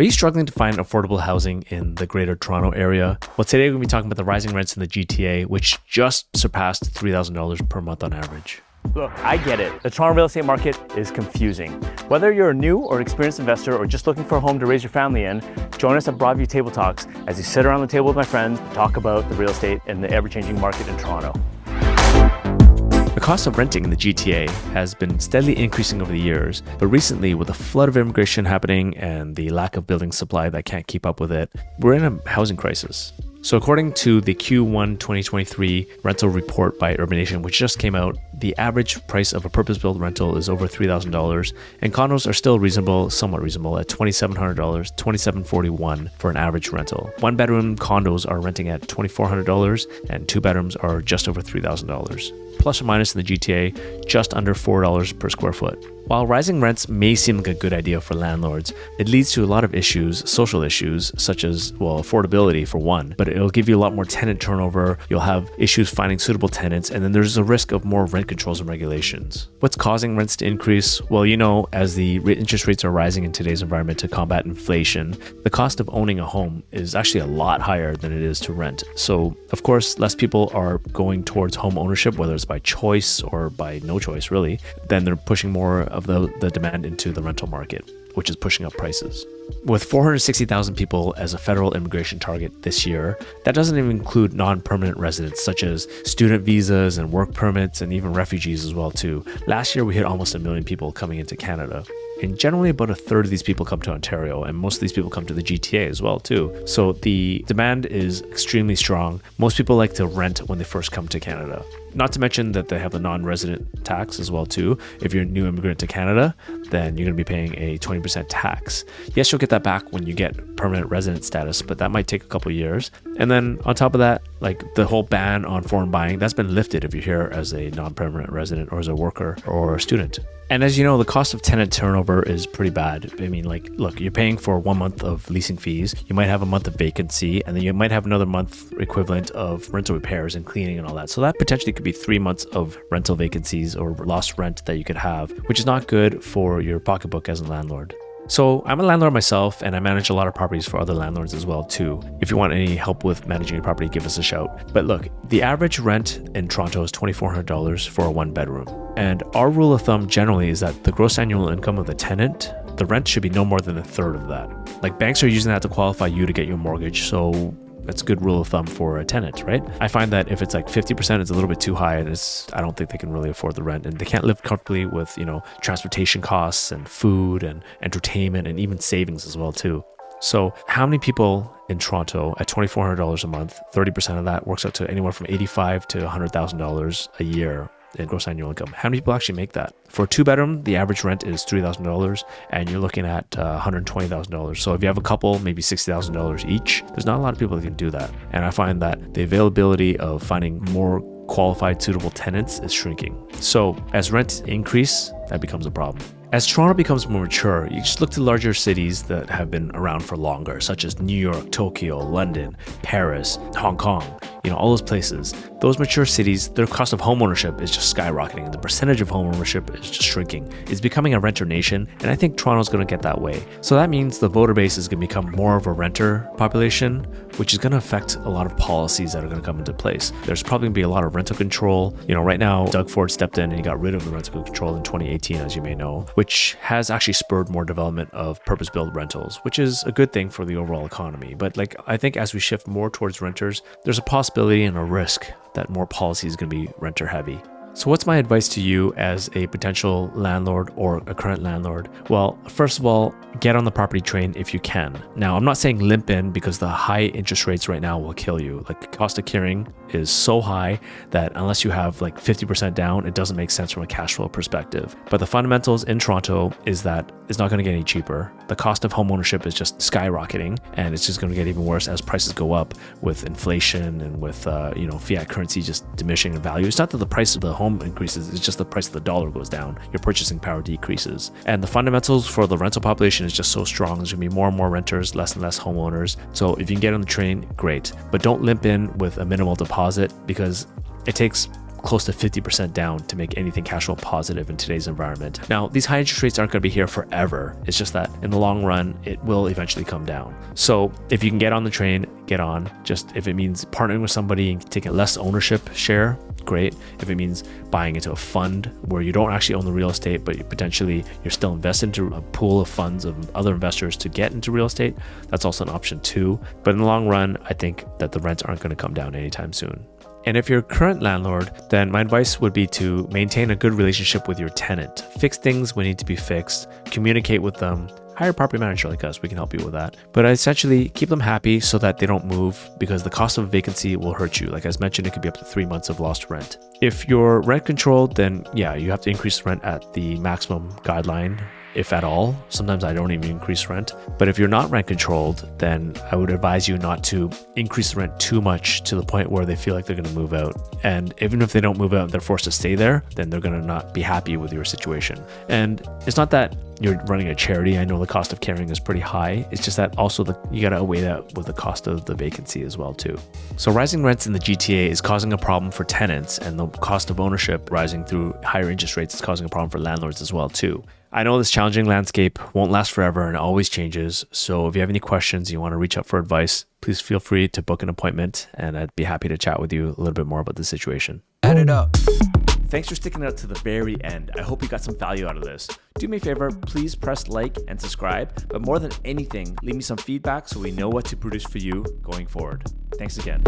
Are you struggling to find affordable housing in the greater Toronto area? Well, today we're going to be talking about the rising rents in the GTA, which just surpassed $3,000 per month on average. Look, I get it. The Toronto real estate market is confusing. Whether you're a new or experienced investor or just looking for a home to raise your family in, join us at Broadview Table Talks as you sit around the table with my friends and talk about the real estate and the ever-changing market in Toronto. The cost of renting in the GTA has been steadily increasing over the years, but recently with a flood of immigration happening and the lack of building supply that can't keep up with it, we're in a housing crisis. So according to the Q1 2023 rental report by Urbanation, which just came out, the average price of a purpose-built rental is over $3,000, and condos are still somewhat reasonable at $2,700, $2,741 for an average rental. One-bedroom condos are renting at $2,400, and two bedrooms are just over $3,000. Plus or minus in the GTA, just under $4 per square foot. While rising rents may seem like a good idea for landlords, it leads to a lot of issues, social issues, such as, affordability for one, but it'll give you a lot more tenant turnover, you'll have issues finding suitable tenants, and then there's a risk of more rent controls and regulations. What's causing rents to increase? Well, as the interest rates are rising in today's environment to combat inflation, the cost of owning a home is actually a lot higher than it is to rent. So, of course, less people are going towards home ownership, whether it's by choice or by no choice, really. Then they're pushing more of the demand into the rental market, which is pushing up prices. With 460,000 people as a federal immigration target this year, that doesn't even include non-permanent residents such as student visas and work permits and even refugees as well too. Last year we hit almost 1 million people coming into Canada. And generally about a third of these people come to Ontario, and most of these people come to the GTA as well too. So the demand is extremely strong. Most people like to rent when they first come to Canada. Not to mention that they have the non-resident tax as well too. If you're a new immigrant to Canada, then you're going to be paying a 20% tax. Yes, you'll get that back when you get permanent resident status, but that might take a couple of years. And then on top of that, like the whole ban on foreign buying, that's been lifted if you're here as a non-permanent resident or as a worker or a student. And as you know, the cost of tenant turnover is pretty bad. I mean, look, you're paying for 1 month of leasing fees. You might have a month of vacancy, and then you might have another month equivalent of rental repairs and cleaning and all that. So that potentially could be 3 months of rental vacancies or lost rent that you could have, which is not good for your pocketbook as a landlord. So I'm a landlord myself, and I manage a lot of properties for other landlords as well too. If you want any help with managing your property, give us a shout. But look, the average rent in Toronto is $2,400 for a one bedroom. And our rule of thumb generally is that the gross annual income of the tenant, the rent should be no more than a third of that. Like banks are using that to qualify you to get your mortgage, so that's a good rule of thumb for a tenant, right? I find that if it's like 50%, it's a little bit too high, and I don't think they can really afford the rent, and they can't live comfortably with, transportation costs and food and entertainment and even savings as well too. So how many people in Toronto at $2,400 a month, 30% of that works out to anywhere from $85,000 to $100,000 a year in gross annual income? How many people actually make that? For a two bedroom, the average rent is $3,000, and you're looking at $120,000. So if you have a couple, maybe $60,000 each, there's not a lot of people that can do that. And I find that the availability of finding more qualified, suitable tenants is shrinking. So as rents increase, that becomes a problem. As Toronto becomes more mature, you just look to larger cities that have been around for longer, such as New York, Tokyo, London, Paris, Hong Kong, all those places. Those mature cities, their cost of homeownership is just skyrocketing, and the percentage of homeownership is just shrinking. It's becoming a renter nation, and I think Toronto's going to get that way. So that means the voter base is going to become more of a renter population, which is going to affect a lot of policies that are going to come into place. There's probably going to be a lot of rental control. Right now, Doug Ford stepped in and he got rid of the rental control in 2018, as you may know, which has actually spurred more development of purpose-built rentals, which is a good thing for the overall economy. But I think as we shift more towards renters, there's a possibility and a risk that more policy is going to be renter heavy. So what's my advice to you as a potential landlord or a current landlord? Well, first of all, get on the property train if you can. Now, I'm not saying limp in, because the high interest rates right now will kill you. Like, cost of carrying is so high that unless you have 50% down, it doesn't make sense from a cash flow perspective. But the fundamentals in Toronto is that it's not going to get any cheaper. The cost of home ownership is just skyrocketing, and it's just going to get even worse as prices go up with inflation and with fiat currency just diminishing in value. It's not that the price of the home increases, it's just the price of the dollar goes down. Your purchasing power decreases. And the fundamentals for the rental population is just so strong. There's going to be more and more renters, less and less homeowners. So if you can get on the train, great. But don't limp in with a minimal deposit, because it takes close to 50% down to make anything cash flow positive in today's environment. Now, these high interest rates aren't going to be here forever. It's just that in the long run, it will eventually come down. So if you can get on the train, get on. Just if it means partnering with somebody and taking a less ownership share, great. If it means buying into a fund where you don't actually own the real estate, but potentially you're still invested into a pool of funds of other investors to get into real estate, that's also an option too. But in the long run, I think that the rents aren't going to come down anytime soon. And if you're a current landlord, then my advice would be to maintain a good relationship with your tenant. Fix things when need to be fixed, communicate with them, hire a property manager like us, we can help you with that. But essentially keep them happy so that they don't move, because the cost of vacancy will hurt you. Like I mentioned, it could be up to 3 months of lost rent. If you're rent controlled, then yeah, you have to increase rent at the maximum guideline, if at all. Sometimes I don't even increase rent. But if you're not rent controlled, then I would advise you not to increase the rent too much to the point where they feel like they're going to move out. And even if they don't move out and they're forced to stay there, then they're going to not be happy with your situation. And it's not that you're running a charity. I know the cost of carrying is pretty high. It's just that also you got to weigh that with the cost of the vacancy as well too. So rising rents in the GTA is causing a problem for tenants, and the cost of ownership rising through higher interest rates is causing a problem for landlords as well too. I know this challenging landscape won't last forever and always changes. So if you have any questions, you want to reach out for advice, please feel free to book an appointment, and I'd be happy to chat with you a little bit more about the situation. Add it up. Thanks for sticking out to the very end. I hope you got some value out of this. Do me a favor, please press like and subscribe, but more than anything, leave me some feedback so we know what to produce for you going forward. Thanks again.